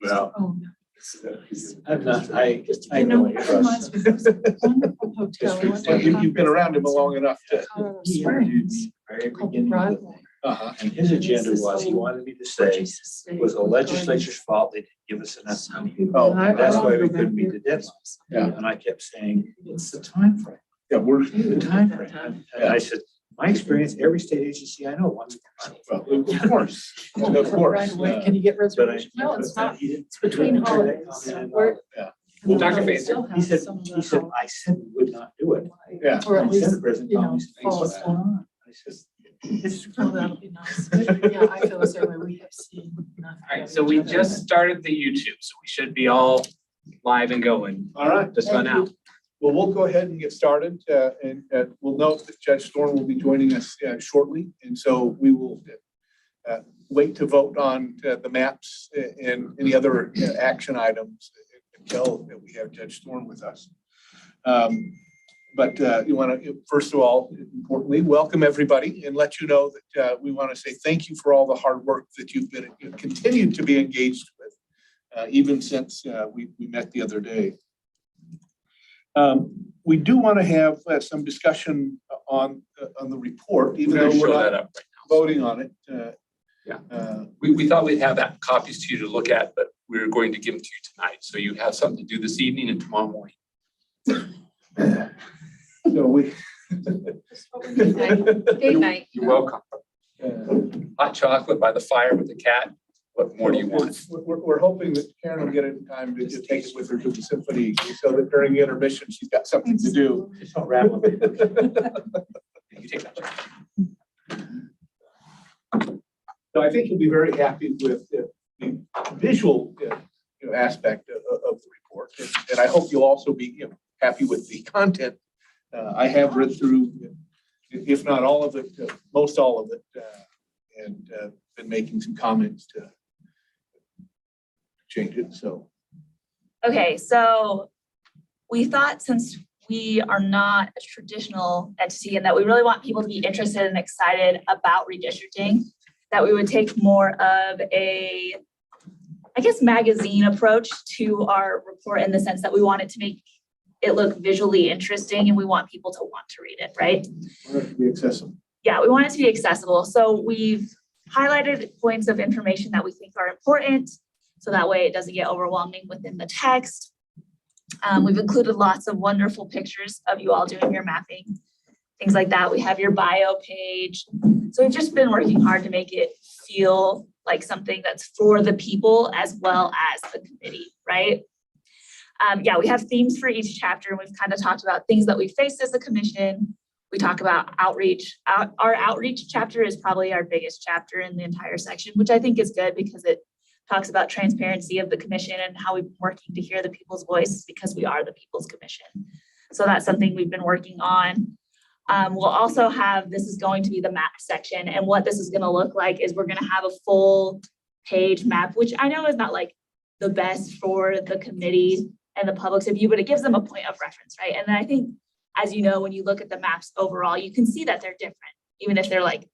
Well, Oh, no. I'm not, I You know. know, it reminds me of a wonderful hotel. We went to a You've been around him conference long enough to. Colorado He interviewed Springs me very called beginning of the Broadway. thing. Uh-huh. And his agenda was, he wanted me to say, it was the legislature's fault, they didn't give us enough money. Oh, And I That's why wanna we go couldn't back meet there. the deadline. Yeah. And I kept saying, it's the time frame. Yeah, we're, The time frame. And I said, my experience, every state agency I know wants more money. well, of course, of course. Right away. Can you get But I, reservations? No, it's but not. he didn't. It's between he didn't turn that holidays. comment in. We're- Yeah. and then Dr. we Faison, still He have said, some of the I said we would not do it. Yeah. Or at And Senate least, President you told know, me, fall what's stuff. going on? I said, it's Oh, that'll be nice. Yeah, I feel the same way. We have seen nothing. All right, so we just started the YouTube, so we should be all live and going. All right. Just run out. Well, we'll go ahead and get started, and we'll note that Judge Storm will be joining us shortly, and so we will wait to vote on the maps and any other action items until we have Judge Storm with us. But you want to, first of all, importantly, welcome everybody and let you know that we want to say thank you for all the hard work that you've been continued to be engaged with, even since we met the other day. We do want to have some discussion on the report, even We're though gonna we're show not that up right now. voting on it. We thought we'd have that copies to you to look at, but we were going to give them to you tonight. So you have something to do this evening and tomorrow morning. So we. Date night. You're welcome. Hot chocolate by the fire with the cat. What more do you want? We're hoping that Karen will get it in time to just take it with her to the symphony so that during the intermission, she's got something to do. Just don't rattle it. You take that. So I think you'll be very happy with the visual aspect of the report. And I hope you'll also be happy with the content. I have read through, if not all of it, most all of it, and been making some comments to change it, so. Okay, so we thought since we are not a traditional entity and that we really want people to be interested and excited about redistricting, that we would take more of a, I guess, magazine approach to our report in the sense that we want it to make it look visually interesting and we want people to want to read it, right? Want it to be accessible. Yeah, we want it to be accessible. So we've highlighted points of information that we think are important. So that way it doesn't get overwhelming within the text. We've included lots of wonderful pictures of you all doing your mapping, things like that. We have your bio page. So we've just been working hard to make it feel like something that's for the people as well as the committee, right? Yeah, we have themes for each chapter, and we've kind of talked about things that we faced as a commission. We talk about outreach. Our outreach chapter is probably our biggest chapter in the entire section, which I think is good because it talks about transparency of the commission and how we've been working to hear the people's voice because we are the people's commission. So that's something we've been working on. We'll also have, this is going to be the map section, and what this is going to look like is we're going to have a full page map, which I know is not like the best for the committee and the public's view, but it gives them a point of reference, right? And then I think, as you know, when you look at the maps overall, you can see that they're different, even if they're like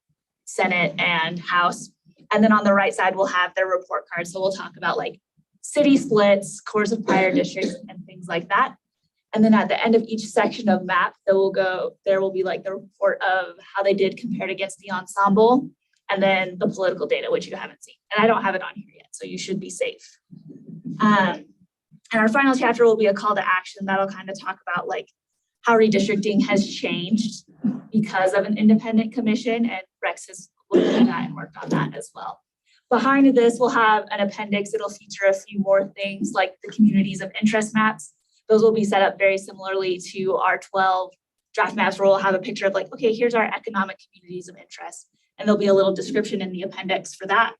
Senate and House. And then on the right side, we'll have their report card. So we'll talk about like city splits, cores of prior districts, and things like that. And then at the end of each section of map, there will be like the report of how they did compared against the ensemble, and then the political data, which you haven't seen. And I don't have it on here yet, so you should be safe. And our final chapter will be a call to action that'll kind of talk about like how redistricting has changed because of an independent commission, and Rex has looked at that and worked on that as well. Behind this, we'll have an appendix. It'll feature a few more things like the communities of interest maps. Those will be set up very similarly to our 12 draft maps where we'll have a picture of like, okay, here's our economic communities of interest. And there'll be a little description in the appendix for that.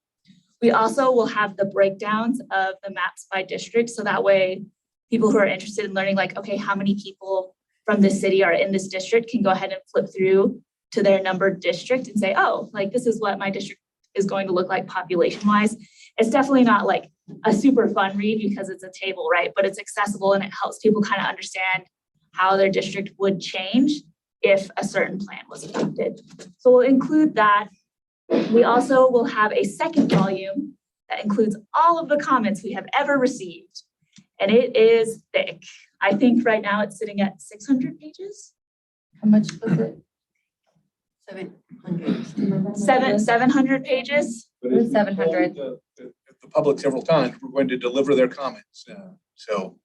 We also will have the breakdowns of the maps by district. So that way people who are interested in learning like, okay, how many people from this city are in this district can go ahead and flip through to their numbered district and say, oh, like this is what my district is going to look like population wise. It's definitely not like a super fun read because it's a table, right? But it's accessible and it helps people kind of understand how their district would change if a certain plan was adopted. So we'll include that. We also will have a second volume that includes all of the comments we have ever received. And it is thick. I think right now it's sitting at 600 pages. How much was it? 700 pages. But as we 700. told the public several times, we're going to deliver their comments. So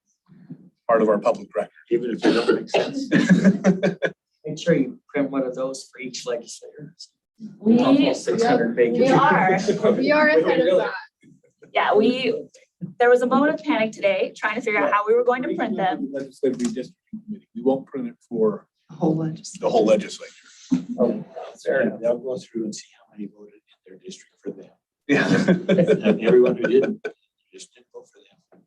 part of our public record. Even if it doesn't make sense. Make sure you print one of those for each legislator. We, Almost 600 pages. we are. We are ahead of that. Yeah, there was a moment of panic today, trying to figure out how we were going to print them. Legislative redistricting committee. We won't print it for Whole legislature. the whole legislature. Oh, Yeah, they'll go through and see how many voted in their district for them. Yeah. And everyone who didn't, just didn't vote for them.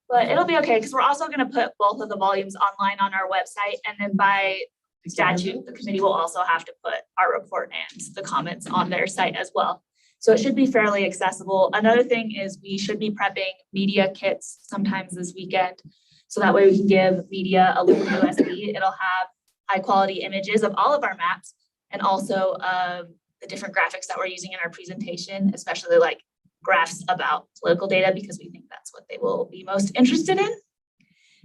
But it'll be okay, because we're also gonna put both of the volumes online on our website, and then by statute, the committee will also have to put our report and the comments on their site as well. So it should be fairly accessible. Another thing is we should be prepping media kits sometimes this weekend. So that way we can give media a little USB. It'll have high quality images of all of our maps and also of the different graphics that we're using in our presentation, especially like graphs about political data, because we think that's what they will be most interested in.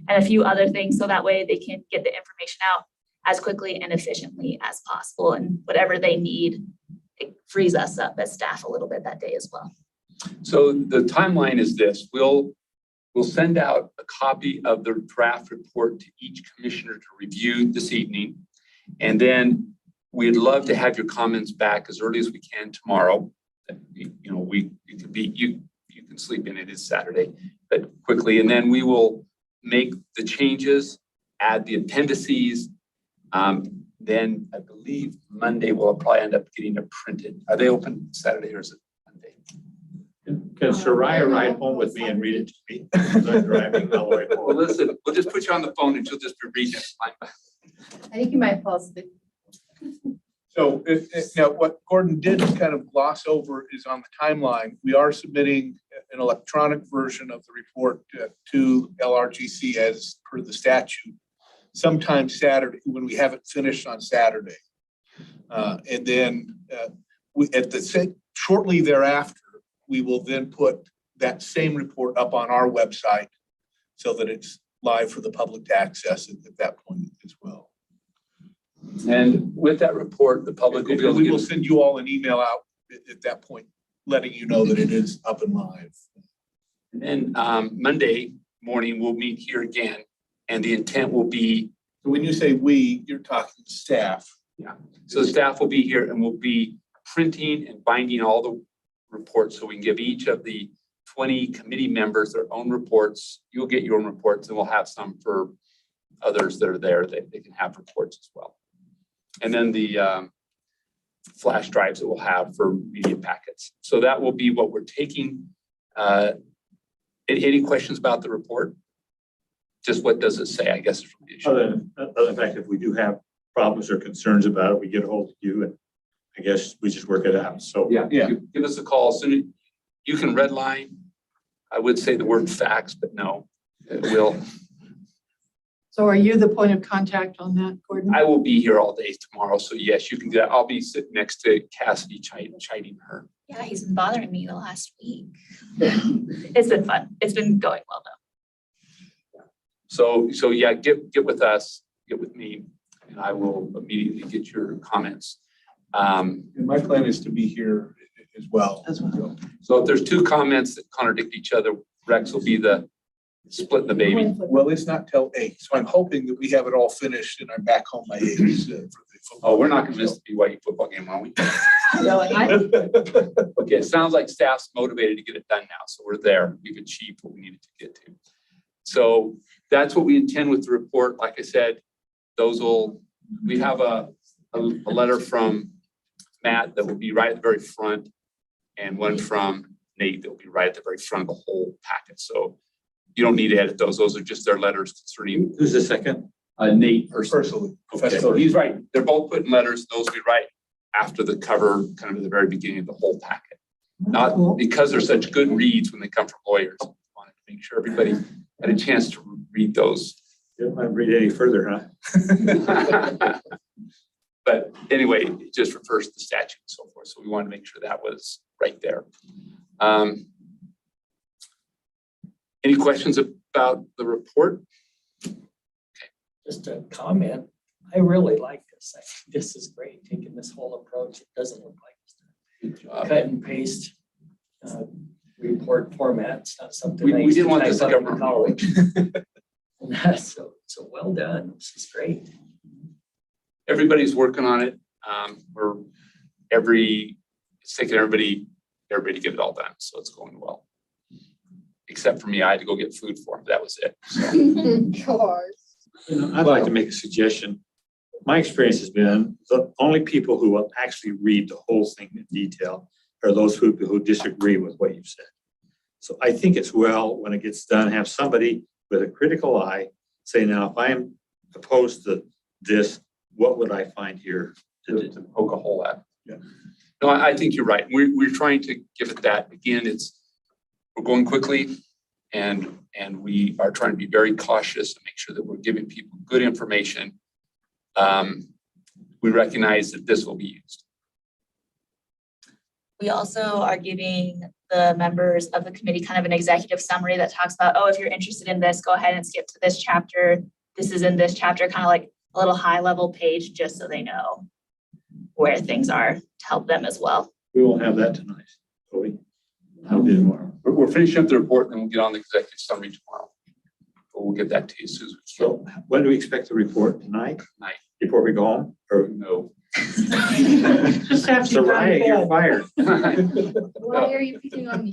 And a few other things, so that way they can get the information out as quickly and efficiently as possible, and whatever they need, it frees us up as staff a little bit that day as well. So the timeline is this: we'll send out a copy of the draft report to each commissioner to review this evening. And then we'd love to have your comments back as early as we can tomorrow. You know, it could be, you can sleep in, it is Saturday, but quickly. And then we will make the changes, add the appendices. Then I believe Monday we'll probably end up getting it printed. Are they open Saturday or is it Monday? Can Soraya ride home with me and read it to me? Because I'm driving all the way Well, home. listen, we'll just put you on the phone and she'll just be reading it. I think you might fall asleep. So now what Gordon did kind of gloss over is on the timeline. We are submitting an electronic version of the report to LRGC as per the statute sometime Saturday, when we have it finished on Saturday. And then shortly thereafter, we will then put that same report up on our website so that it's live for the public to access at that point as well. And with that report, the public will be able to We will get. send you all an email out at that point, letting you know that it is up and live. And then Monday morning, we'll meet here again. And the intent will be, So when you say we, you're talking staff. so the staff will be here and we'll be printing and binding all the reports. So we can give each of the 20 committee members their own reports. You'll get your own reports and we'll have some for others that are there that they can have reports as well. And then the flash drives that we'll have for media packets. So that will be what we're taking. Any questions about the report? Just what does it say, I guess. Other than the fact, if we do have problems or concerns about it, we get a hold of you and I guess we just work it out. So Yeah, Yeah. give us a call. Soon you can redline. I would say the word facts, but no, it will. So are you the point of contact on that, Gordon? I will be here all day tomorrow. So yes, you can do that. I'll be sitting next to Cassidy chiding her. Yeah, he's been bothering me the last week. It's been fun. It's been going well though. So yeah, get with us, get with me, and I will immediately get your comments. And my plan is to be here as well. As well. So if there's two comments that contradict each other, Rex will be the split the baby. Well, it's not till 8, so I'm hoping that we have it all finished and I'm back home by 8 for the football. Oh, we're not gonna miss the BYU football game, are we? Really? Okay, it sounds like staff's motivated to get it done now, so we're there. We've achieved what we needed to get to. So that's what we intend with the report. Like I said, we have a letter from Matt that will be right at the very front and one from Nate that will be right at the very front of the whole packet. So you don't need to edit those. Those are just their letters concerning who's the second? Nate personally. Personally. So he's right. They're both putting letters. Those will be right after the cover, kind of at the very beginning of the whole packet. Not because they're such good reads when they come from lawyers. I wanted to make sure everybody had a chance to read those. You don't want to read any further, huh? But anyway, it just refers to the statute and so forth. So we wanted to make sure that was right there. Any questions about the report? Just a comment. I really like this. I think this is great, taking this whole approach. It doesn't look like it's Good job. cut and paste report format. It's not something I We used to didn't want this type to up in govern. college. So well done. This is great. Everybody's working on it. It's taking everybody to get it all done. So it's going well. Except for me, I had to go get food for him. That was it. So, I'd like to make a suggestion. My experience has been the only people who will actually read the whole thing in detail are those who disagree with what you've said. So I think it's well, when it gets done, have somebody with a critical eye say, now, if I am opposed to this, what would I find here? to poke a hole at. Yeah. No, I think you're right. We're trying to give it that. Again, we're going quickly and we are trying to be very cautious and make sure that we're giving people good information. We recognize that this will be used. We also are giving the members of the committee kind of an executive summary that talks about, oh, if you're interested in this, go ahead and skip to this chapter. This is in this chapter, kind of like a little high level page, just so they know where things are to help them as well. We won't have that tonight. Will we? I'll do tomorrow. We're finishing up the report and then we'll get on the executive summary tomorrow. But we'll get that to you as soon as we So when do we expect the report? Tonight? Tonight. Before we go home? Or can. No. Just after you Soraya, you're fired. Why are you picking on me?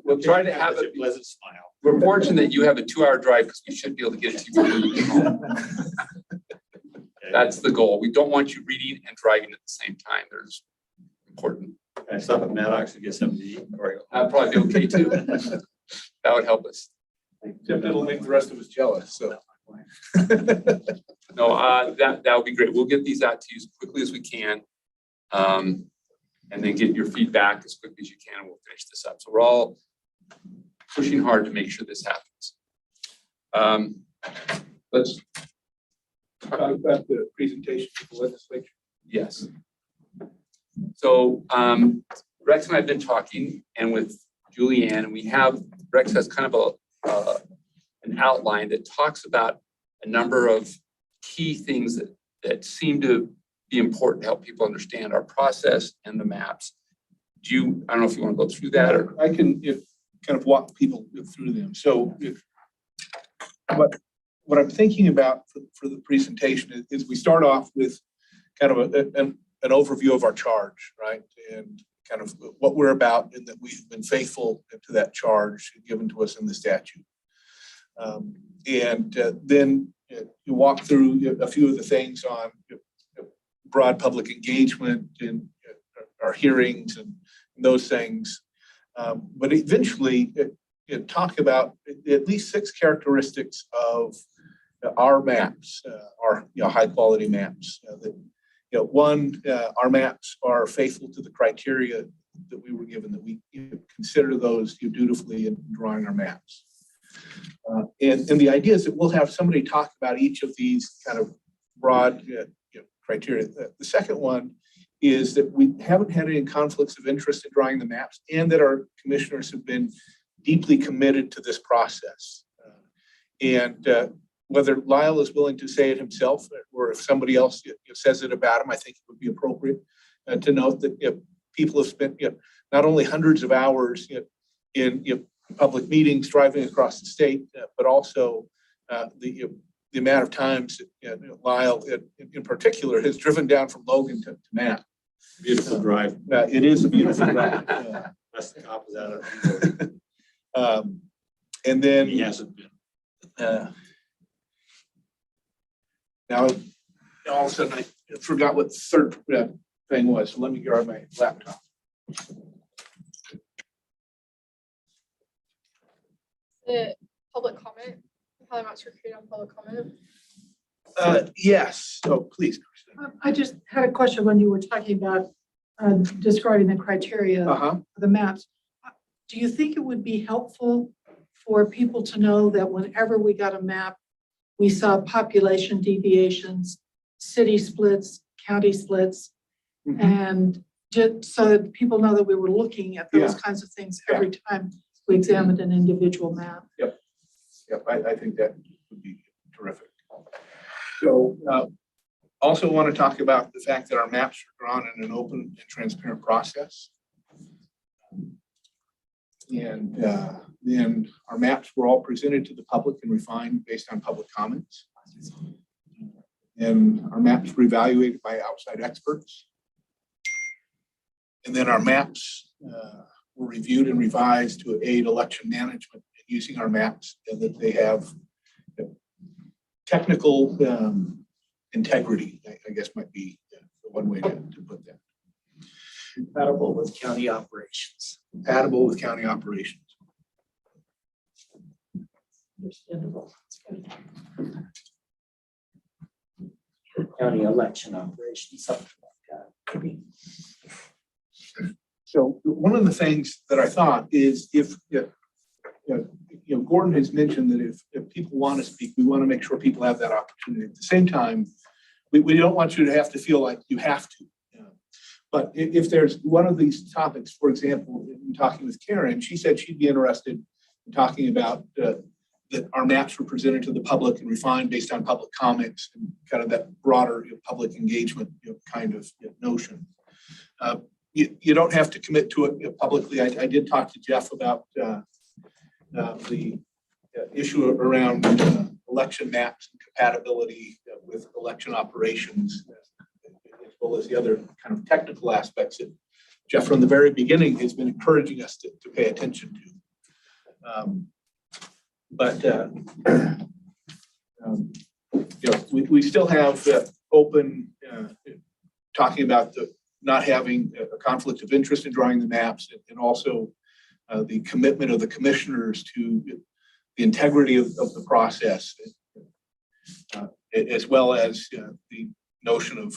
We'll try to have Such a it. pleasant smile. We're fortunate that you have a 2-hour drive because we should be able to get it to you before you get home. Okay. That's the goal. We don't want you reading and driving at the same time. There's important. Can I stop at Maddox and get something to eat? Before I go home? That'd probably be okay too. That would help us. Except it'll make the rest of us jealous, so. No, that would be great. We'll get these out to you as quickly as we can. And then get your feedback as quickly as you can, and we'll finish this up. So we're all pushing hard to make sure this happens. Let's, Talk about the presentation to the legislature. yes. So Rex and I have been talking, and with Julianne, and Rex has kind of an outline that talks about a number of key things that seem to be important to help people understand our process and the maps. I don't know if you want to go through that or. I can kind of walk people through them. So what I'm thinking about for the presentation is we start off with kind of an overview of our charge, right? And kind of what we're about, and that we've been faithful to that charge given to us in the statute. Then you walk through a few of the things on broad public engagement and our hearings and those things. But eventually talk about at least 6 characteristics of our maps, our high quality maps. One, our maps are faithful to the criteria that we were given, that we consider those dutifully in drawing our maps. And the idea is that we'll have somebody talk about each of these kind of broad criteria. The second one is that we haven't had any conflicts of interest in drawing the maps, and that our commissioners have been deeply committed to this process. Whether Lyle is willing to say it himself, or if somebody else says it about him, I think it would be appropriate to note that people have spent not only hundreds of hours in public meetings driving across the state, but also the amount of times Lyle in particular has driven down from Logan to Matt. Beautiful drive. It is a beautiful drive. That's the opposite of it. And then He hasn't been. now all of a sudden I forgot what the third thing was. So let me grab my laptop. The public comment, how the maps were created on public comment. Yes. So please. I just had a question when you were talking about describing the criteria for the maps. Do you think it would be helpful for people to know that whenever we got a map, we saw population deviations, city splits, county splits, and just so that people know that we were looking at those Yeah. kinds of things every time we examined an individual map. Yep, I think that would be terrific. So also want to talk about the fact that our maps are drawn in an open and transparent process. And then our maps were all presented to the public and refined based on public comments. And our maps were evaluated by outside experts. And then our maps were reviewed and revised to aid election management using our maps, and that they have technical integrity, I guess might be the one way to put that. Compatible with county operations. Compatible with county operations. Understandable. County election operations, something like that. Maybe. So one of the things that I thought is if Gordon has mentioned that if people want to speak, we want to make sure people have that opportunity. At the same time, we don't want you to have to feel like you have to. But if there's one of these topics, for example, in talking with Karen, she said she'd be interested in talking about that our maps were presented to the public and refined based on public comments and kind of that broader public engagement kind of notion. You don't have to commit to it publicly. I did talk to Jeff about the issue around election maps and compatibility with election operations, as well as the other kind of technical aspects that Jeff from the very beginning has been encouraging us to pay attention to. We still have open talking about the not having a conflict of interest in drawing the maps, and also the commitment of the commissioners to the integrity of the process, as well as the notion of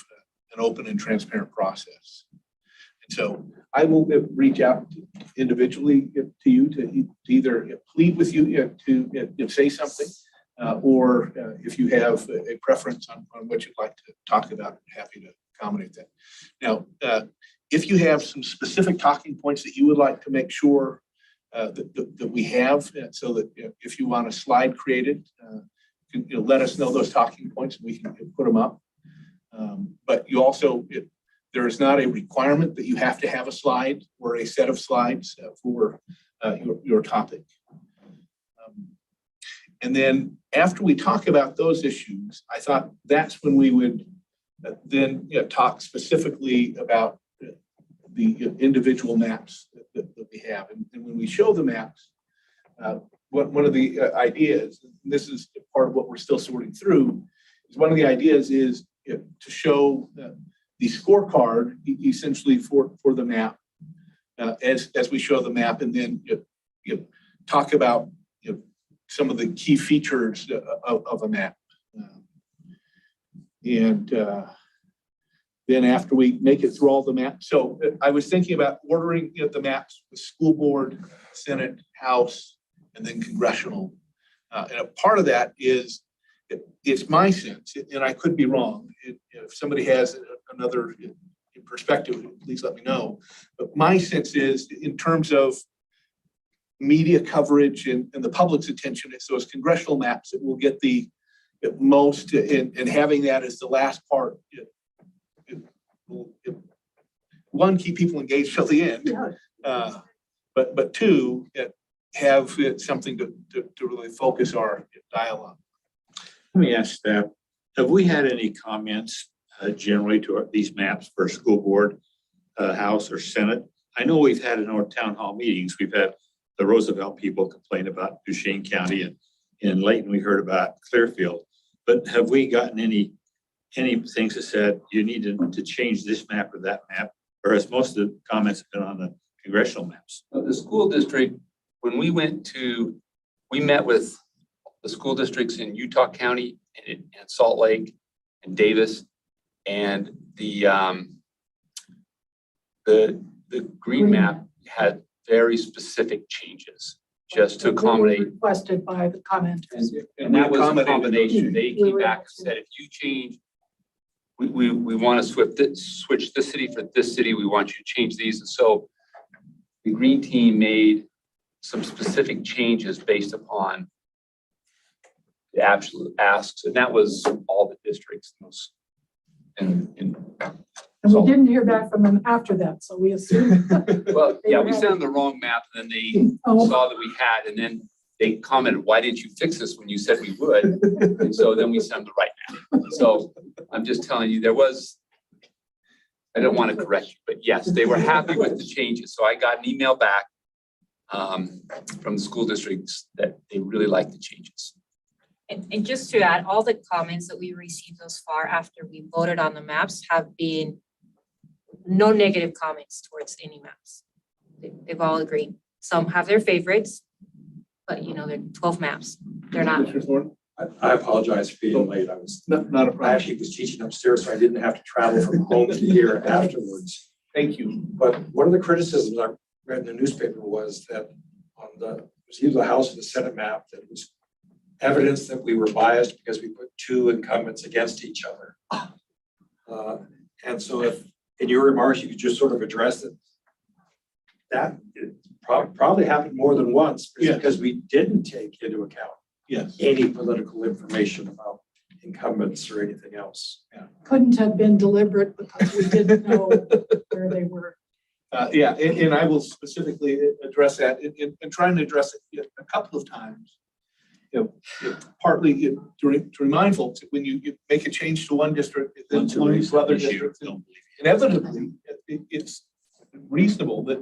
an open and transparent process. And so I will reach out individually to you to either plead with you to say something, or if you have a preference on what you'd like to talk about, I'm happy to accommodate that. Now, if you have some specific talking points that you would like to make sure that we have, so that if you want a slide created, let us know those talking points and we can put them up. But you also, there is not a requirement that you have to have a slide or a set of slides for your topic. And then after we talk about those issues, I thought that's when we would then talk specifically about the individual maps that we have. And when we show the maps, one of the ideas, and this is part of what we're still sorting through, is one of the ideas is to show the scorecard essentially for the map as we show the map, and then talk about some of the key features of a map. And then after we make it through all the maps, so I was thinking about ordering the maps with school board, Senate, House, and then congressional. And a part of that is, it's my sense, and I could be wrong. If somebody has another perspective, please let me know. But my sense is, in terms of media coverage and the public's attention, it's those congressional maps that will get the most, and having that as the last part. One, keep people engaged till the end, but two, have something to really focus our dialogue. Let me ask staff, have we had any comments generally to these maps for school board, House or Senate? I know we've had in our town hall meetings, we've had the Roosevelt people complain about Duchesne County, and in Layton we heard about Clearfield. But have we gotten any things that said you need to change this map or that map? Or has most of the comments been on the congressional maps? The school district, when we met with the school districts in Utah County and Salt Lake and Davis, and the green map had very specific changes just to They were accommodate. requested by the commenters. And that was a accommodated combination. those They came back and said, if you change we want to switch this city for this city. We want you to change these. And so the green team made some specific changes based upon the absolute asks, and that was all the districts. And And we didn't hear back from them after that, so we assumed. well, They yeah, were we sent them the wrong map, and then they Oh. saw that we had, and then they commented, "Why didn't you fix this when you said we would?" And so then we sent them the right map. So I'm just telling you, there was. I don't want to correct you, but yes, they were happy with the changes. So I got an email back from the school districts that they really liked the changes. And just to add, all the comments that we received thus far after we voted on the maps have been no negative comments towards any maps. They've all agreed. Some have their favorites, but you know, they're 12 maps. They're not. Commissioner Thorne? I apologize for being late. I was, Not a I problem. actually was teaching upstairs, so I didn't have to travel from home to here afterwards. Thank you. But one of the criticisms I read in the newspaper was that on it was either the House or the Senate map, that was evidence that we were biased because we put two incumbents against each other. And so if, in your remarks, you could just sort of address it, that it probably happened more than once Yeah. because we didn't take into account Yes. any political information about incumbents or anything else. Couldn't have been deliberate because we didn't know where they were. Yeah, and I will specifically address that and trying to address it a couple of times. Partly to remind folks that when you make a change to one district, it then influences other districts. Inevitably, it's reasonable that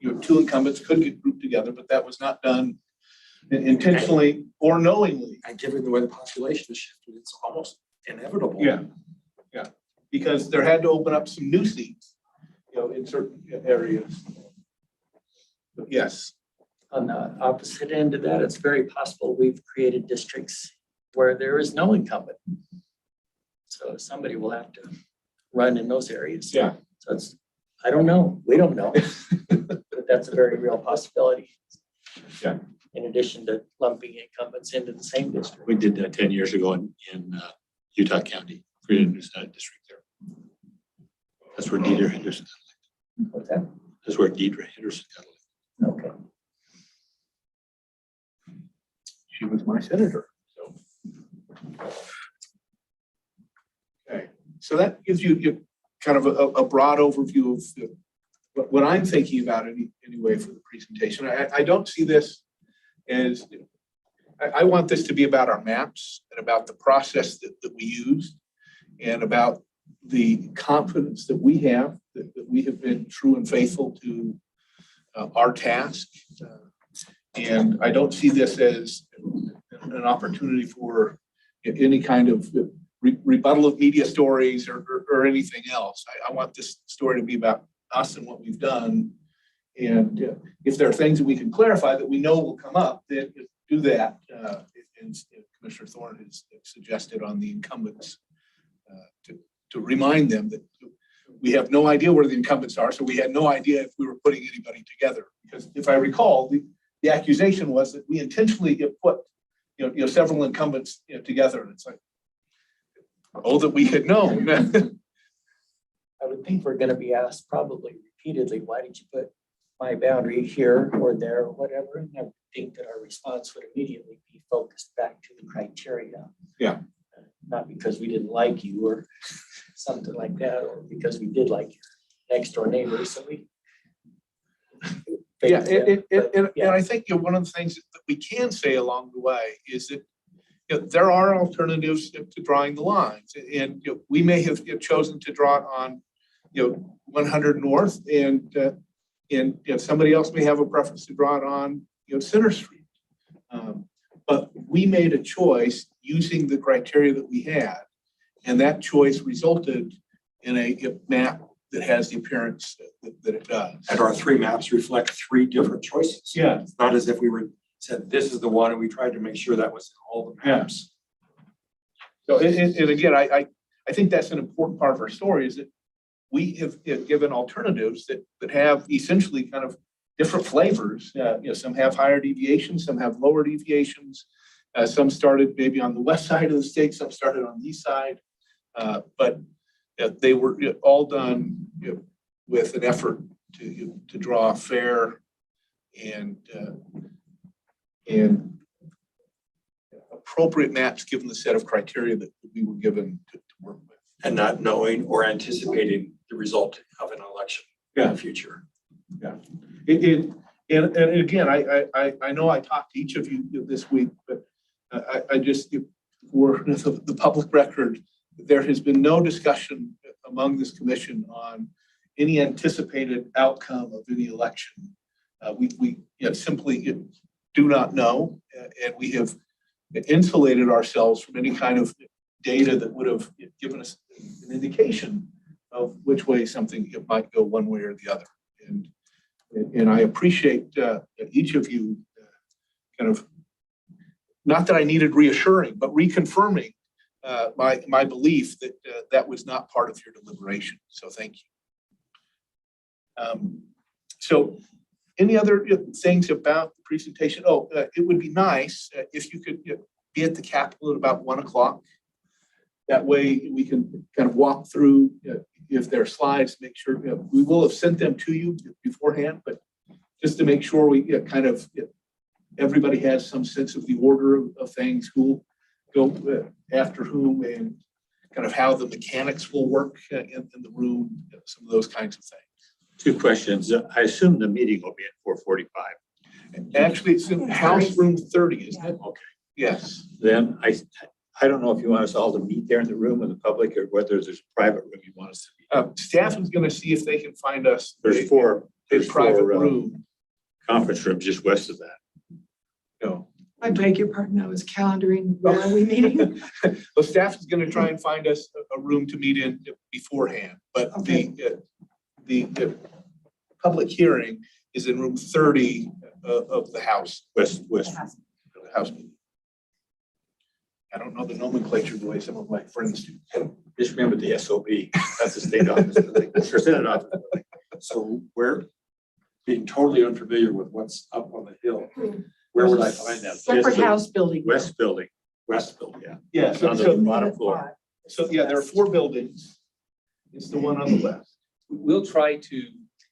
your two incumbents could get grouped together, but that was not done intentionally or knowingly. And given the way the population has shifted, it's almost inevitable. Yeah, because there had to open up some new seats, in certain areas. But yes. On the opposite end of that, it's very possible we've created districts where there is no incumbent. So somebody will have to run in those areas. Yeah. So it's, I don't know, we don't know, but that's a very real possibility. Yeah. In addition to lumping incumbents into the same district. We did that 10 years ago in Utah County, created a new Senate district there. That's where Deidre Henderson, What's that? that's where Deidre Henderson got elected. Okay. She was my senator, so. Okay, so that gives you kind of a broad overview of what I'm thinking about anyway for the presentation. I don't see this as, I want this to be about our maps and about the process that we use and about the confidence that we have that we have been true and faithful to our task. And I don't see this as an opportunity for any kind of rebuttal of media stories or anything else. I want this story to be about us and what we've done. And if there are things that we can clarify that we know will come up, then do that. And Commissioner Thorne has suggested on the incumbents to remind them that we have no idea where the incumbents are. So we had no idea if we were putting anybody together. Because if I recall, the accusation was that we intentionally put several incumbents together, and it's like, oh, that we had known. I would think we're gonna be asked probably repeatedly, why did you put my boundary here or there or whatever? And I would think that our response would immediately be focused back to the criteria. Yeah. Not because we didn't like you or something like that, or because we did like your next door neighbor, so we. Yeah, and I think one of the things that we can say along the way is that there are alternatives to drawing the lines, and we may have chosen to draw it on 100 North, and somebody else may have a preference to draw it on Center Street. But we made a choice using the criteria that we had, and that choice resulted in a map that has the appearance that it does. And our three maps reflect three different choices. Yeah. It's not as if we said, this is the one, and we tried to make sure that was in all the maps. So, and again, I think that's an important part of our story is that we have given alternatives that have essentially kind of different flavors. Some have higher deviations, some have lower deviations. Some started maybe on the west side of the state, some started on the east side. But they were all done with an effort to draw fair and appropriate maps given the set of criteria that we were given to work with. And not knowing or anticipating the result of an election in the future. And again, I know I talked to each of you this week, but I just, for the public record, there has been no discussion among this commission on any anticipated outcome of any election. We simply do not know, and we have insulated ourselves from any kind of data that would have given us an indication of which way something might go one way or the other. And I appreciate each of you kind of, not that I needed reassuring, but reconfirming my belief that that was not part of your deliberation. So thank you. So any other things about the presentation? Oh, it would be nice if you could be at the Capitol at about 1 o'clock. That way we can kind of walk through if there are slides, make sure we will have sent them to you beforehand, but just to make sure we kind of everybody has some sense of the order of things, who will go after whom, and kind of how the mechanics will work in the room, some of those kinds of things. 2 questions. I assume the meeting will be at 4:45. Actually, it's in House Room 30, isn't it? Okay. Yes. Then I don't know if you want us all to meet there in the room in the public, or whether there's a private room you want us to meet. Staff is going to see if they can find us There's four private room. conference rooms just west of that. No. I beg your pardon, I was calendaring, where are we meeting? Well, staff is going to try and find us a room to meet in beforehand, but the public hearing is in room 30 of the House. West. House meeting. I don't know the nomenclature the way some of my friends do. Just remember the SOB. That's the state office building. Or Senate office building. So we're being totally unfamiliar with what's up on the hill. Where would I find that? Separate house building. West building. West building. Yeah. Yeah, On the bottom floor. so yeah, there are 4 buildings. It's the one on the left. We'll try to,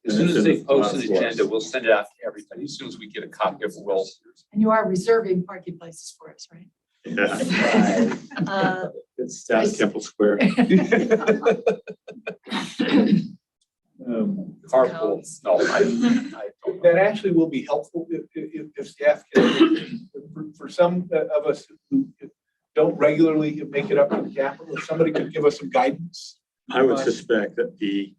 as soon as they post an agenda, we'll send it out to everybody. As soon as we get a copy of it, we'll. And you are reserving parking places for us, right? Yeah. It's down Temple Square. Carpool. No, I don't That know. actually will be helpful if staff can, for some of us who don't regularly make it up to the Capitol, if somebody could give us some guidance. I would suspect that the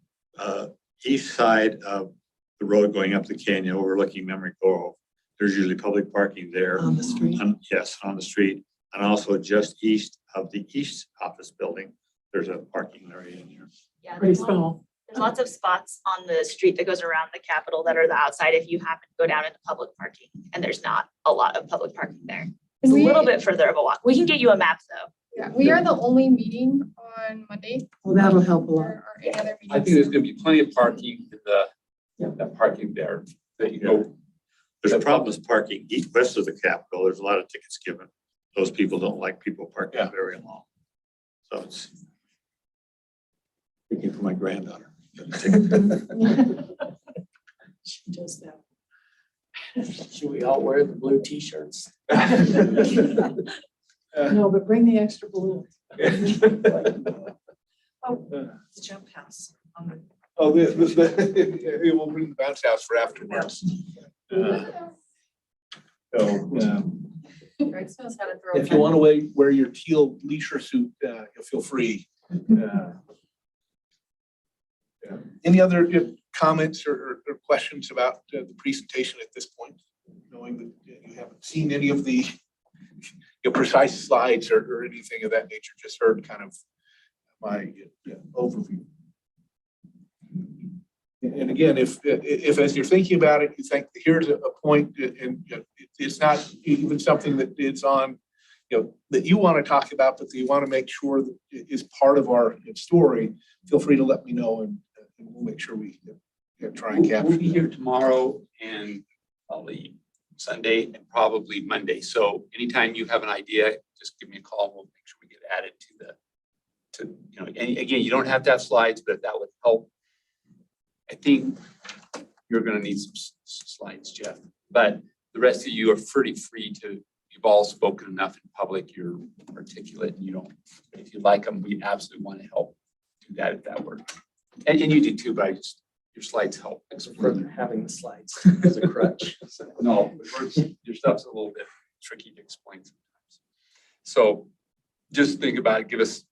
east side of the road going up the canyon overlooking Memory Grove, there's usually public parking there. On the street. Yes, on the street. And also just east of the east office building, there's a parking area in here. Yeah, Pretty small. there's lots of spots on the street that goes around the Capitol that are the outside if you happen to go down into public parking, and there's not a lot of public parking there. It's a little bit further of a walk. We can get you a map though. Yeah, we are the only meeting on Monday Well, that'll help a lot. or any other meetings. I think there's gonna be plenty of parking in that parking there that you go. There's problems parking east, west of the Capitol. There's a lot of tickets given. Those people don't like people parking very long. So it's speaking for my granddaughter. She does that. Should we all wear the blue t-shirts? No, but bring the extra balloons. Oh, the jump house. Oh, it will bring the bounce house for afterwards. Greg knows how to throw. If you want to wear your teal leisure suit, you'll feel free. Any other comments or questions about the presentation at this point? Knowing that you haven't seen any of the precise slides or anything of that nature, just heard kind of my overview. And again, if as you're thinking about it, you think here's a point, and it's not even something that is on, that you want to talk about, but that you want to make sure that it is part of our story, feel free to let me know, and we'll make sure we try and capture. We'll be here tomorrow and probably Sunday and probably Monday. So anytime you have an idea, just give me a call. We'll make sure we get added you know, and again, you don't have to have slides, but that would help. I think you're gonna need some slides, Jeff, but the rest of you are pretty free to, you've all spoken enough in public, you're articulate, and you don't, if you like them, we absolutely want to help do that if that works. And you do too, but I just, your slides help. Further having the slides as a crutch. No, your stuff's a little bit tricky to explain sometimes. So just think about it, give us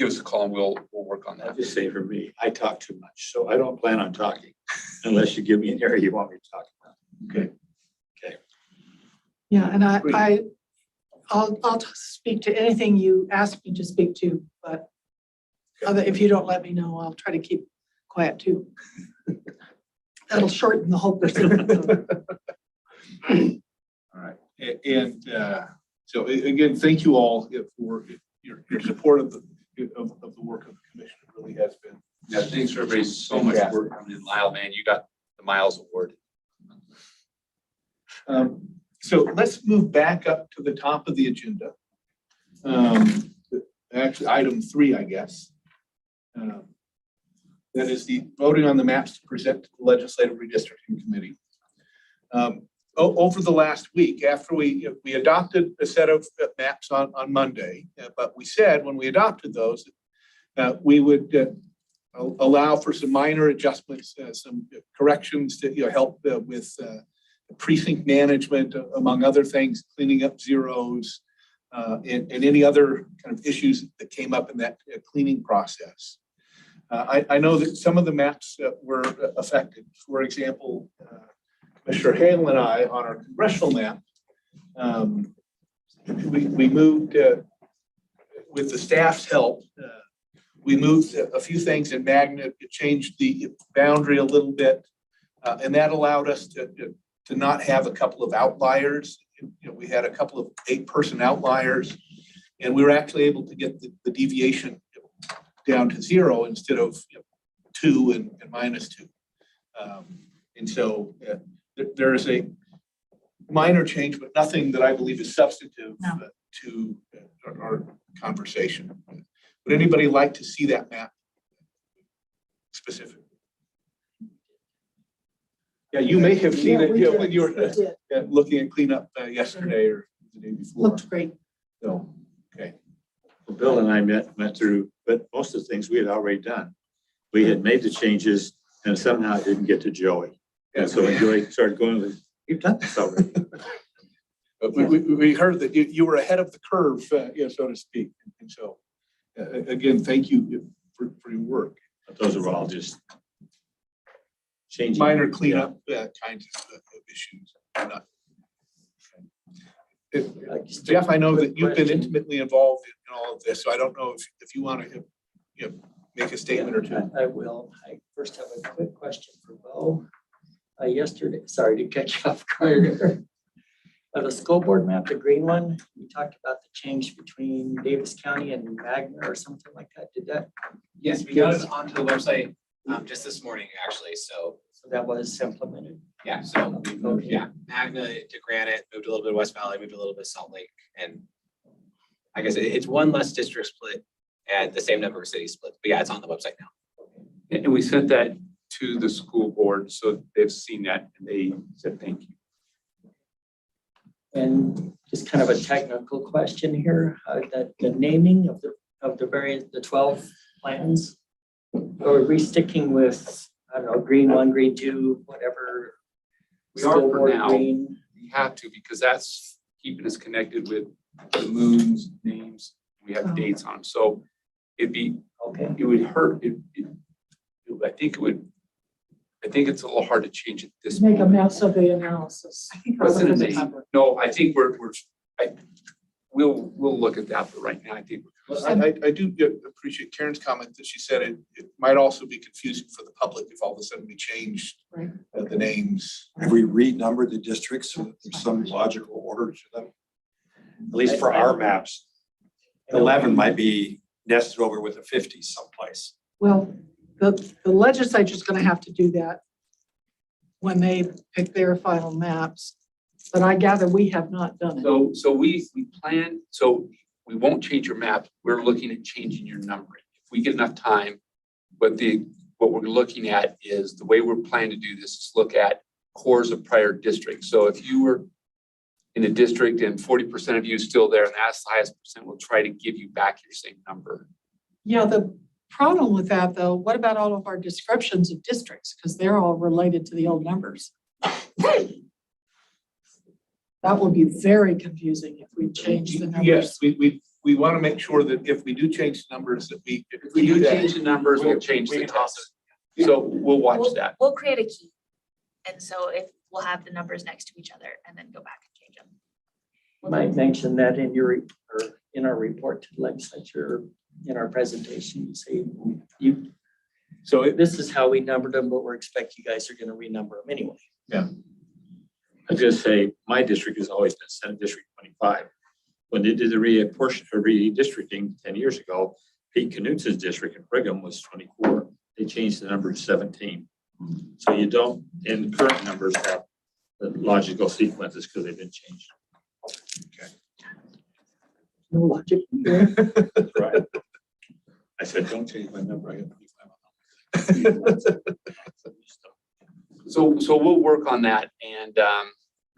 a call and we'll work on I'll that. just say for me, I talk too much, so I don't plan on talking unless you give me an area you want me to talk about. Okay. Yeah, and Great. I'll speak to anything you ask me to speak to, but if you don't let me know, I'll try to keep quiet too. That'll shorten the whole proceeding. All right, and so again, thank you all for your support of the work of the commission. It really has been. Yeah, thanks for everybody so much work coming in. Lyle, man, you got the Miles Award. So let's move back up to the top of the agenda. Actually, item 3, I guess. That is the voting on the maps to present to the Legislative Redistricting Committee. Over the last week, after we adopted a set of maps on Monday, but we said when we adopted those, we would allow for some minor adjustments, some corrections to help with precinct management, among other things, cleaning up zeros, and any other kind of issues that came up in that cleaning process. I know that some of the maps were affected. For example, Commissioner Hale and I, on our congressional map, we moved, with the staff's help, we moved a few things in Magnet, it changed the boundary a little bit, and that allowed us to not have a couple of outliers. We had a couple of 8-person outliers, and we were actually able to get the deviation down to 0 instead of 2 and -2. And so there is a minor change, but nothing that I believe is substantive to our conversation. Would anybody like to see that map specifically? Yeah, you may have seen it when you were looking at cleanup yesterday or the day before. Looked great. So, okay. Bill and I went through, but most of the things we had already done. We had made the changes and somehow it didn't get to Joey. And so when Joey started going, you've done this already. But we heard that you were ahead of the curve, so to speak. And so, again, thank you for your work. But those are all just changing. Minor cleanup kinds of issues. Jeff, I know that you've been intimately involved in all of this, so I don't know if you want to make a statement or two. I will. I first have a quick question for Bo. Yesterday, sorry to catch you off guard. The school board map, the green one, we talked about the change between Davis County and Magna or something like that. Did that? Yes, we got it onto the website just this morning, actually. So that was implemented. yeah, so we moved, Magna to Granite, moved a little bit of West Valley, moved a little bit of Salt Lake, and I guess it's one less district split and the same number of city splits. But yeah, it's on the website now. And we sent that to the school board, so they've seen that and they said thank you. And just kind of a technical question here, that the naming of the various, the 12 plans, are we sticking with, I don't know, green 1, green 2, whatever? We are School for board now. green? We have to, because that's keeping us connected with the moons, names, we have dates on them. So it'd be, Okay. it would hurt, I think it's a little hard to change it this Make a moment. mess of the analysis. I think that's what President, it's about. no, I think we'll look at that, but right now I think. I do appreciate Karen's comment that she said it might also be confusing for the public if all of a sudden we changed Right. the names. Have we renumbered the districts so that there's some logical order to them? At least for our maps, 11 might be nested over with a 50 someplace. Well, the legislature's gonna have to do that when they pick their final maps, but I gather we have not done it. So we plan, so we won't change your map. We're looking at changing your numbering. If we get enough time, what we're looking at is the way we're planning to do this is look at cores of prior districts. So if you were in a district and 40% of you is still there and that's the highest percent, we'll try to give you back your same number. Yeah, the problem with that though, what about all of our descriptions of districts? Because they're all related to the old numbers. That will be very confusing if we change the numbers. Yes, we want to make sure that if we do change the numbers, that we. If we do change the numbers, we'll change the test. So we'll watch that. We'll create a key. And so if we'll have the numbers next to each other and then go back and change them. Might mention that in in our report to the legislature, in our presentation, you say So this is how we numbered them, but we're expecting you guys are gonna renumber them anyway. I was gonna say, my district has always been Senate District 25. When they did the redistricting 10 years ago, Pete Knutz's district in Brigham was 24. They changed the number to 17. So you don't, in current numbers, have the logical sequences because they've been changed. No logic. That's right. I said, don't change my number. I got 25 on So we'll work on that and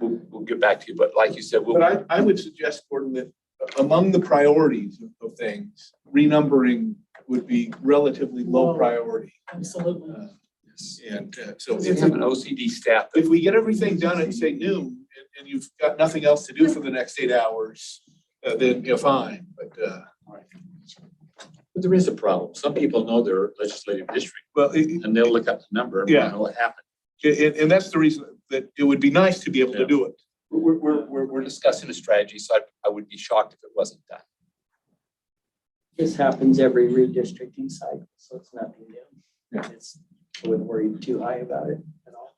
we'll get back to you. But like you said, But I would suggest, Gordon, that among the priorities of things, renumbering would be relatively low priority. Absolutely. And so we have an OCD staff. if we get everything done at say noon and you've got nothing else to do for the next 8 hours, then you're fine. But But there is a problem. Some people know their legislative district well, and they'll look up the number and Yeah. want to know what happened. and that's the reason that it would be nice to be able to do it. We're discussing a strategy, so I would be shocked if it wasn't done. This happens every redistricting cycle, so it's nothing new. I wouldn't worry too high about it at all.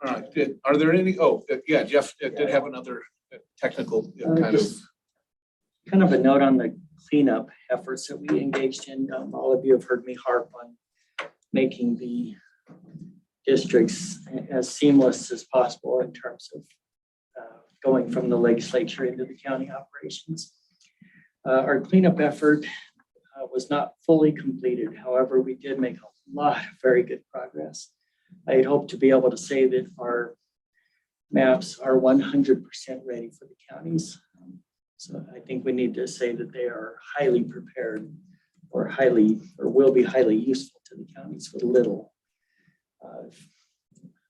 All right, good. Are there any, yeah, Jeff did have another technical Kind of a note on the cleanup efforts that we engaged in. All of you have heard me harp on making the districts as seamless as possible in terms of going from the legislature into the county operations. Our cleanup effort was not fully completed. However, we did make a lot of very good progress. I had hoped to be able to say that our maps are 100% ready for the counties. So I think we need to say that they are highly prepared or will be highly useful to the counties with little,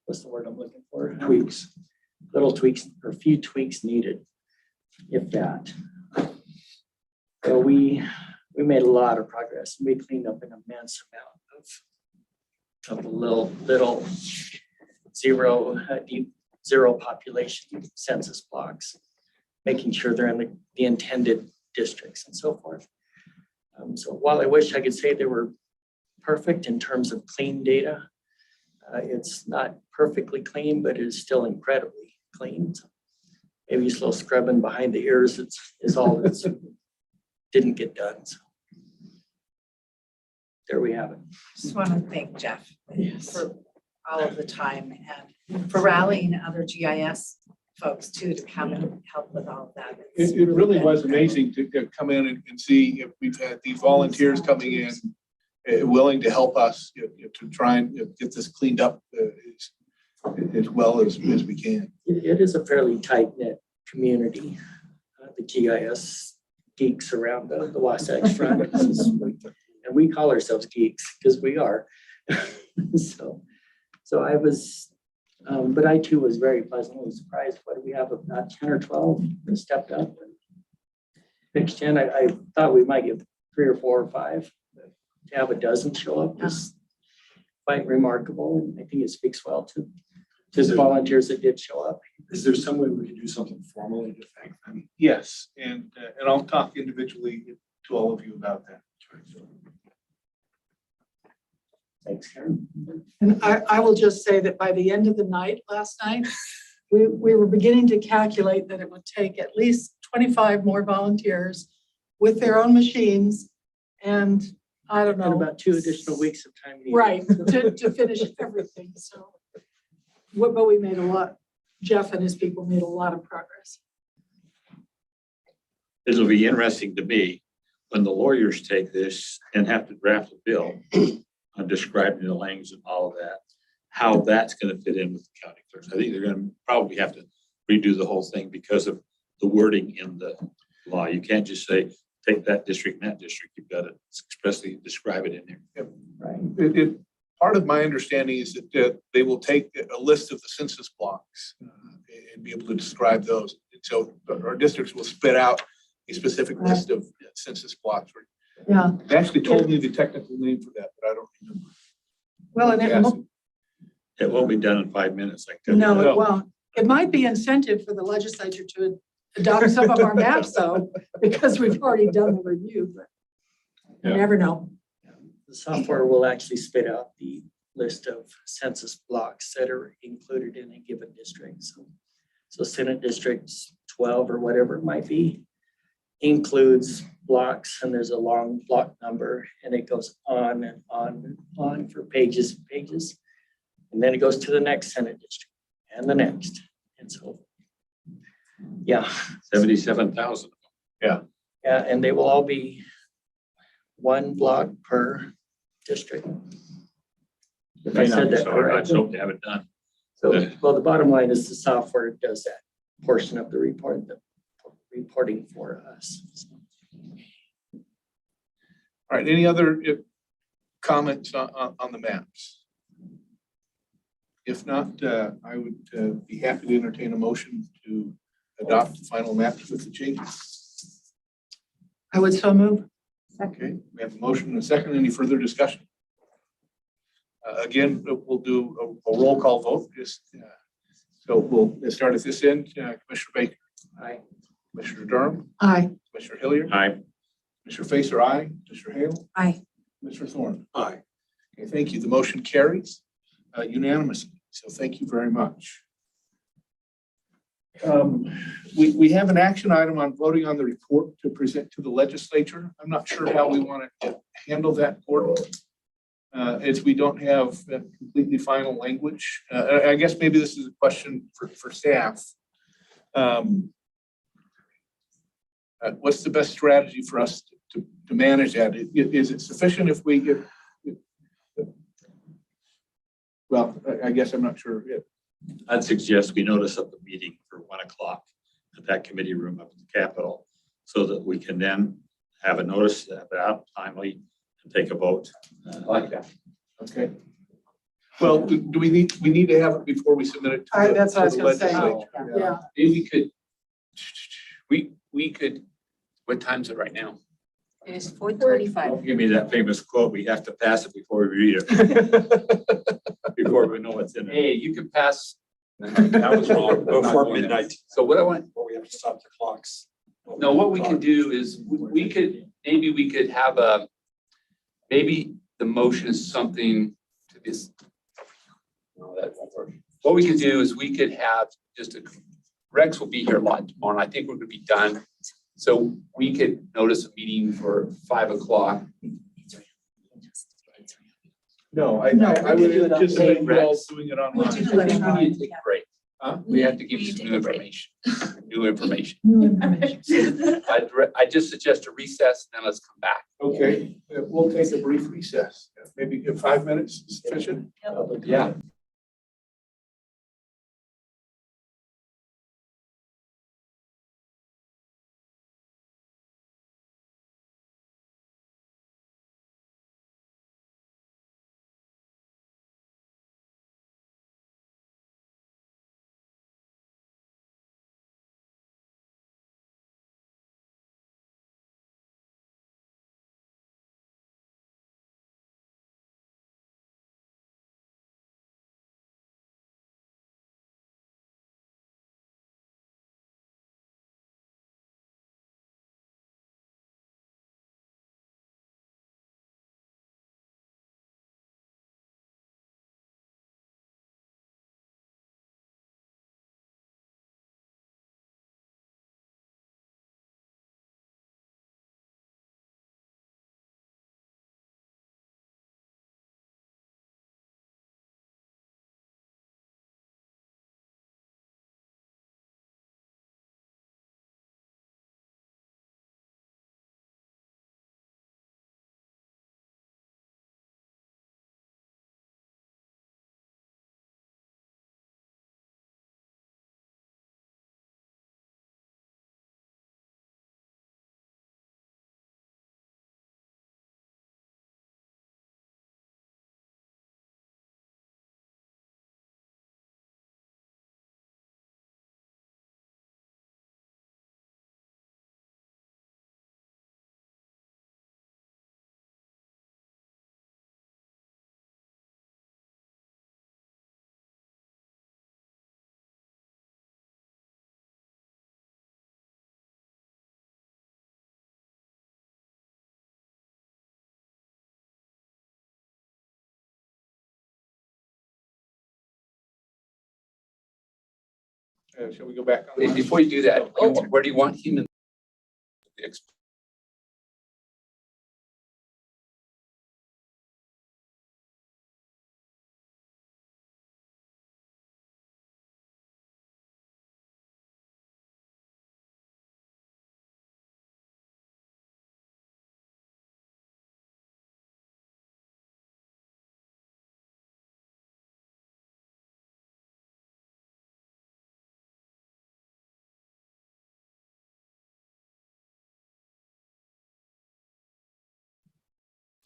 what's the word I'm looking for? tweaks. Little tweaks or a few tweaks needed, if that. So we made a lot of progress. We cleaned up an immense amount of the little zero population census blocks, making sure they're in the intended districts and so forth. So while I wish I could say they were perfect in terms of clean data, it's not perfectly clean, but it is still incredibly clean. So maybe just a little scrubbing behind the ears is all that didn't get done. So there we have it. Just want to thank Jeff for all of the time and for rallying other GIS folks too to come and help with all of that. It really was amazing to come in and see if we've had these volunteers coming in willing to help us to try and get this cleaned up as well as we can. It is a fairly tight-knit community, the GIS geeks around the Wasatch Front. And we call ourselves geeks because we are. So I was, but I too was very pleasantly surprised. What do we have, about 10 or 12 that stepped up and pitched in? I thought we might get 3 or 4 or 5. To have a dozen show up is quite remarkable. And I think it speaks well to the volunteers that did show up. Is there some way we can do something formally to thank them? Yes, and I'll talk individually to all of you about that. Thanks, Karen. And I will just say that by the end of the night, last night, we were beginning to calculate that it would take at least 25 more volunteers with their own machines. And I don't And know. about 2 additional weeks of time. needed. Right, to finish everything. So, but we made a lot, Jeff and his people made a lot of progress. it'll be interesting to me when the lawyers take this and have to draft a bill on describing the language and all of that, how that's gonna fit in with the county clerks. I think they're gonna probably have to redo the whole thing because of the wording in the law. You can't just say, take that district and that district. You've got to expressly describe it in there. Right. Part of my understanding is that they will take a list of the census blocks and be able to describe those. And so our districts will spit out a specific list of census blocks. Yeah, They actually told me the technical name for that, but I don't remember. well, and Yes. It won't be done in 5 minutes like that. no, No. it won't. It might be incentive for the legislature to adopt some of our maps though, because we've already done the review, but you Yeah. never know. The software will actually spit out the list of census blocks that are included in a given district. So Senate districts 12 or whatever it might be includes blocks, and there's a long block number, and it goes on and on and on for pages and pages. And then it goes to the next Senate district and the next. And so, yeah, 77,000. yeah, and they will all be one block per district. If I said that So I correctly. hope to have it done. So, well, the bottom line is the software does that portion of the reporting for us. All right, any other comments on the maps? If not, I would be happy to entertain a motion to adopt the final maps with the changes. I would so move. Okay, we have a motion and a second. Any further discussion? Again, we'll do a roll call vote. So we'll start at this end. Commissioner Baker. Aye. Commissioner Durham. Aye. Commissioner Hilliard. Aye. Commissioner Facer, aye. Commissioner Hale. Aye. Commissioner Thorne. Aye. Okay, thank you. The motion carries unanimously. So thank you very much. We have an action item on voting on the report to present to the legislature. I'm not sure how we want to handle that, Gordon. As we don't have completely final language. I guess maybe this is a question for staff. What's the best strategy for us to manage that? Is it sufficient if we get? Well, I guess I'm not sure. I'd suggest we notice up the meeting for 1 o'clock at that committee room up at the Capitol so that we can then have a notice about timely and take a vote. Like that. Okay. Well, do we need to have it before we submit it to That's what I was the gonna say. legislature? Yeah. Maybe we could, what time is it right now? It is 4:35. Don't give me that famous quote, we have to pass it before we read it, before we know what's in it. Hey, you can pass. That was wrong. Before midnight. So what I want, Well, we have to stop the clocks. no, what we can do is we could have maybe the motion is something to this. No, that won't work. What we could do is we could have Rex will be here a lot tomorrow, and I think we're gonna be done. So we could notice a meeting for 5 o'clock. No, I No, would we can do it on anticipate paper. you all doing it online. We do I think we need to take Yeah. a break. Huh? We have to give We you need some to new take a break. information, new information. New information. I just suggest a recess, and then let's come back. Okay, we'll take a brief recess. Maybe 5 minutes is sufficient. Yeah. Shall we go back on? Before you do that, where do you want human?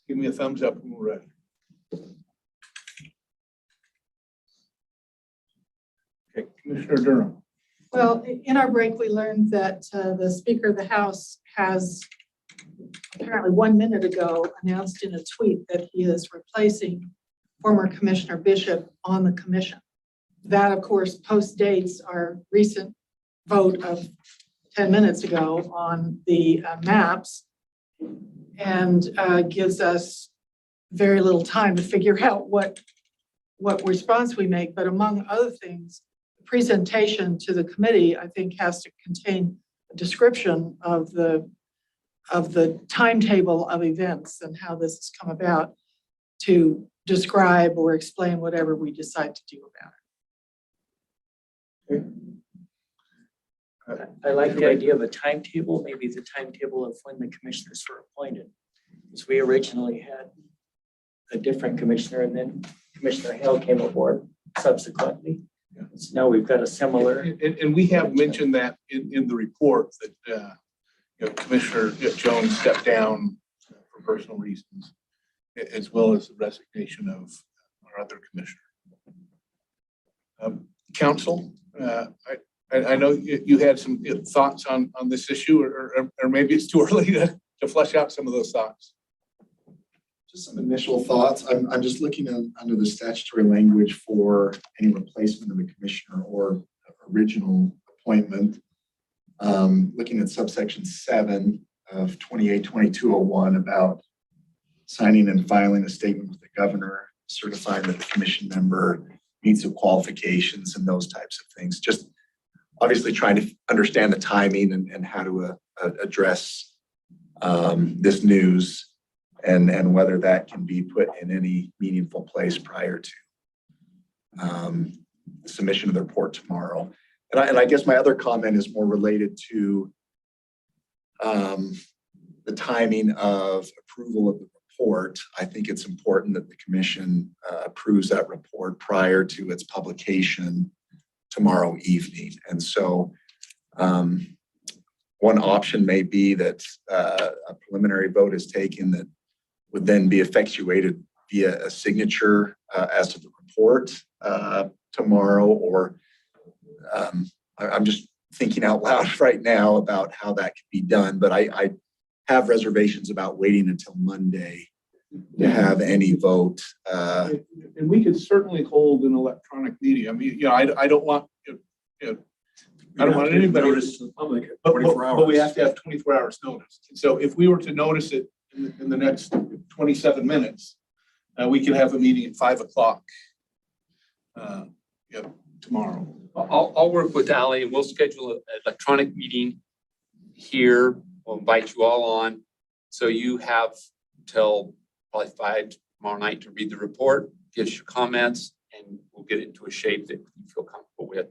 Give me a thumbs up when we're ready. Okay, Commissioner Durham. Well, in our break, we learned that the Speaker of the House has apparently 1 minute ago announced in a tweet that he is replacing former Commissioner Bishop on the commission. That, of course, postdates our recent vote of 10 minutes ago on the maps and gives us very little time to figure out what response we make. But among other things, the presentation to the committee, I think, has to contain a description of the timetable of events and how this has come about to describe or explain whatever we decide to do about it. I like the idea of a timetable, maybe the timetable of when the commissioners were appointed. Because we originally had a different commissioner and then Commissioner Hale came aboard subsequently. So now we've got a similar. And we have mentioned that in the report that Commissioner Jones stepped down for personal reasons, as well as the resignation of our other commissioner. Council, I know you had some thoughts on this issue, or maybe it's too early to flesh out some of those thoughts. Just some initial thoughts. I'm just looking under the statutory language for any replacement of the commissioner or original appointment. Looking at subsection 7 of 28-2201 about signing and filing a statement with the governor, certifying that the commission member meets the qualifications and those types of things. Just obviously trying to understand the timing and how to address this news and whether that can be put in any meaningful place prior to the submission of the report tomorrow. And I guess my other comment is more related to the timing of approval of the report. I think it's important that the commission approves that report prior to its publication tomorrow evening. And so one option may be that a preliminary vote is taken that would then be effectuated via a signature as to the report tomorrow, or I'm just thinking out loud right now about how that could be done, but I have reservations about waiting until Monday to have any vote. And we could certainly hold an electronic meeting. I mean, I don't want, I don't want anybody. Notice to the public at But 24 hours. but we have to have 24 hours notice. And so if we were to notice it in the next 27 minutes, we can have a meeting at 5 o'clock tomorrow. I'll work with Ally and we'll schedule an electronic meeting here. We'll invite you all on. So you have till probably 5 tomorrow night to read the report, give us your comments, and we'll get it into a shape that you feel comfortable with.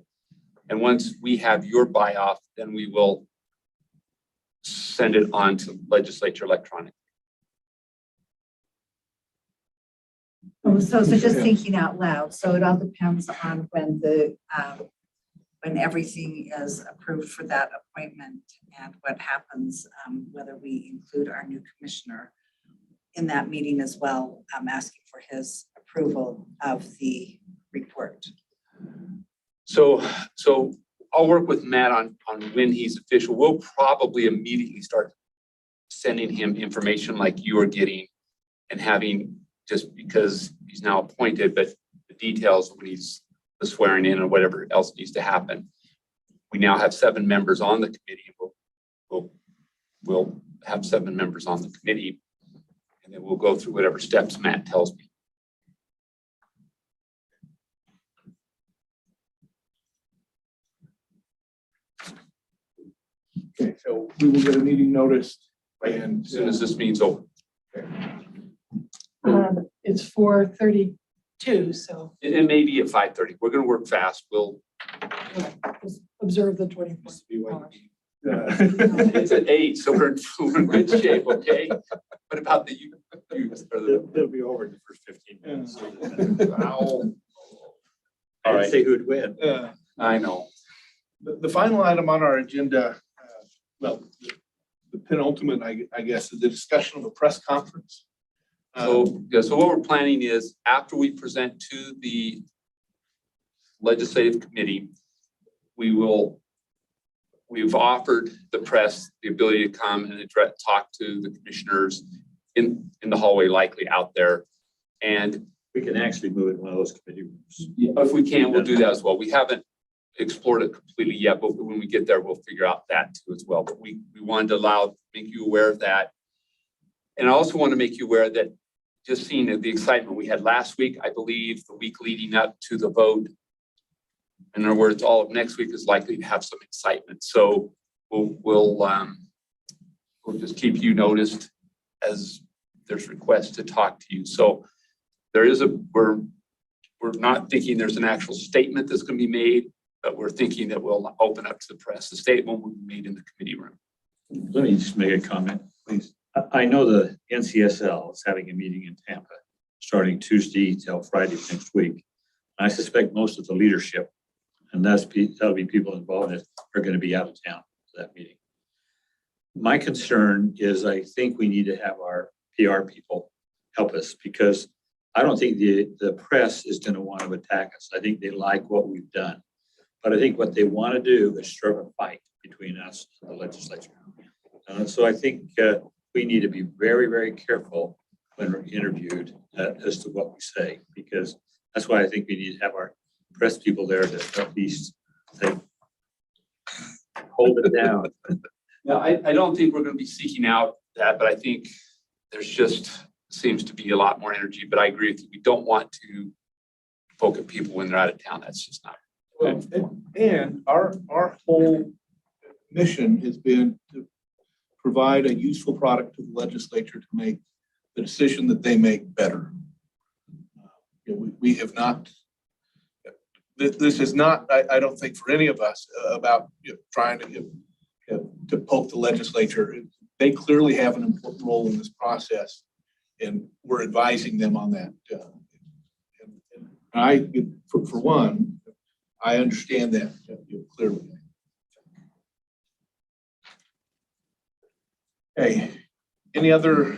And once we have your buy off, then we will send it on to Legislature electronic. Oh, so just thinking out loud, so it all depends on when when everything is approved for that appointment and what happens, whether we include our new commissioner in that meeting as well, asking for his approval of the report. So I'll work with Matt on when he's official. We'll probably immediately start sending him information like you are getting and having, just because he's now appointed, but the details when he's the swearing in or whatever else needs to happen. We now have 7 members on the committee. We'll have 7 members on the committee, and then we'll go through whatever steps Matt tells me. So we will get a meeting notice and. As soon as this meeting's over. It's 4:32, so It may be at 5:30. We're gonna work fast. We'll, just observe the 24 hours. it's at 8, so we're in good shape, okay? What about the youth? It'll be over in the first 15 minutes. Ow. All right. Say who'd win. I know. The final item on our agenda, well, the penultimate, I guess, is the discussion of a press conference. So, yeah, so what we're planning is after we present to the legislative committee, we've offered the press the ability to come and talk to the commissioners in the hallway, likely out there. And We can actually move it in one of those committee rooms. if we can, we'll do that as well. We haven't explored it completely yet, but when we get there, we'll figure out that too as well. But we wanted to make you aware of that. And I also want to make you aware that just seeing the excitement we had last week, I believe the week leading up to the vote, in other words, all of next week is likely to have some excitement. So we'll just keep you noticed as there's requests to talk to you. So there is we're not thinking there's an actual statement that's going to be made, but we're thinking that we'll open up to the press. The statement will be made in the committee room. Let me just make a comment, please. I know the NCSL is having a meeting in Tampa, starting Tuesday till Friday next week. I suspect most of the leadership, and that'll be people involved in it, are going to be out of town for that meeting. My concern is I think we need to have our PR people help us, because I don't think the press is going to want to attack us. I think they like what we've done. But I think what they want to do is stir up a fight between us and the legislature. So I think we need to be very, very careful when we're interviewed as to what we say, because that's why I think we need to have our press people there to at least say, hold it down. Now, I don't think we're going to be seeking out that, but I think there's just seems to be a lot more energy. But I agree with you. We don't want to poke at people when they're out of town. That's just not. Well, and our whole mission has been to provide a useful product to the legislature to make the decision that they make better. We have not, this is not, I don't think for any of us about trying to poke the legislature. They clearly have an important role in this process, and we're advising them on that. And I, for one, I understand that clearly. Hey, any other?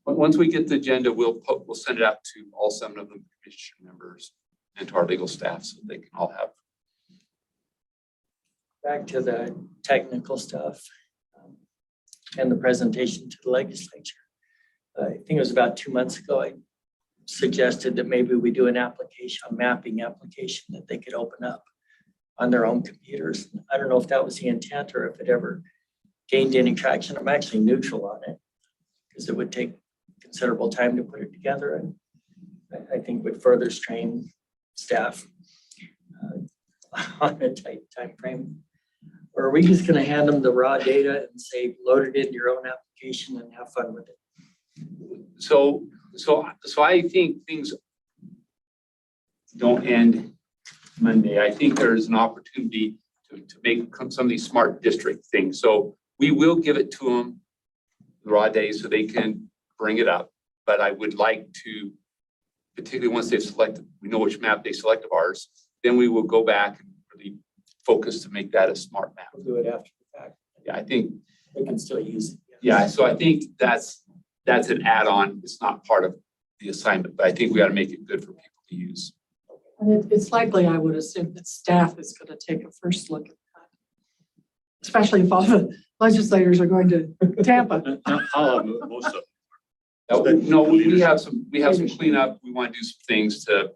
Once we get the agenda, we'll send it out to all 7 of the commission members and to our legal staff so they can all have. Back to the technical stuff and the presentation to the legislature. I think it was about 2 months ago, I suggested that maybe we do an application, a mapping application that they could open up on their own computers. I don't know if that was the intent or if it ever gained any traction. I'm actually neutral on it because it would take considerable time to put it together, and I think would further strain staff on a tight time frame. Or are we just going to hand them the raw data and say, load it into your own application and have fun with it? So I think things don't end Monday. I think there's an opportunity to make some of these smart district things. So we will give it to them the raw data so they can bring it up. But I would like to, particularly once they've selected, we know which map they select of ours, then we will go back and really focus to make that a smart map. We'll do it after the fact. Yeah, I think. They can still use it. Yeah, so I think that's an add-on. It's not part of the assignment, but I think we got to make it good for people to use. And it's likely, I would assume, that staff is going to take a first look at that, especially if all the legislators are going to Tampa. Most of them. No, we have some cleanup. We want to do some things to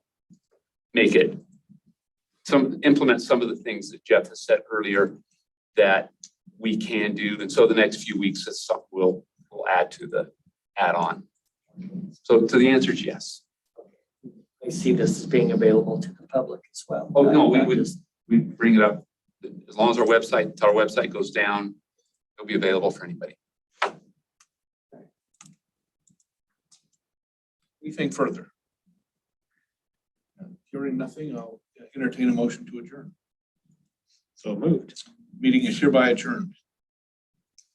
make it implement some of the things that Jeff has said earlier that we can do. And so the next few weeks is something we'll add to the add-on. So the answer is yes. I see this as being available to the public as well. Oh, no, we bring it up as long as our website goes down. It'll be available for anybody. Anything further? Hearing nothing, I'll entertain a motion to adjourn. So moved. Meeting is hereby adjourned.